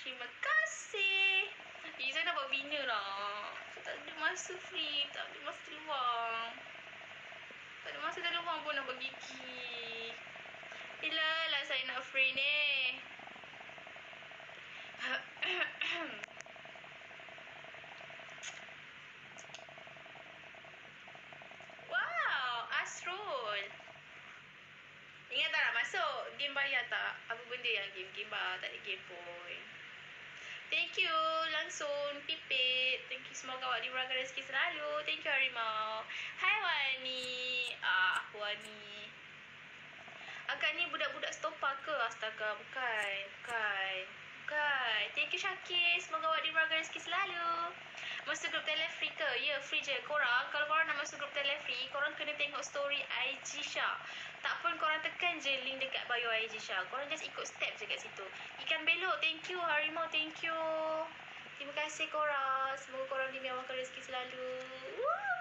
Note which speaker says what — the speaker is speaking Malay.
Speaker 1: Terima kasih. Iza nak buat bina lah. Tak ada masa free. Tak ada masa luang. Tak ada masa luang pun nak bergigi. Bila lah saya nak free ni. Wow, Asrul. Ingat tak nak masuk? Game bayar tak? Apa benda yang game bayar? Tak ada game pun. Thank you. Langsung pipit. Thank you. Semoga awak dimurahkan rezeki selalu. Thank you Harimau. Hai Wani. Wani. Akak ni budak-budak stopa ke? Astaga, bukan. Thank you Syakir. Semoga awak dimurahkan rezeki selalu. Masuk grup telefree ke? Ya, free je. Korang, kalau korang nak masuk grup telefree, korang kena tengok story IG Syah. Tak pun korang tekan je link dekat bio IG Syah. Korang just ikut step je kat situ. Ikan belok, thank you. Harimau, thank you. Terima kasih korang. Semoga korang dimurahkan rezeki selalu. Woo!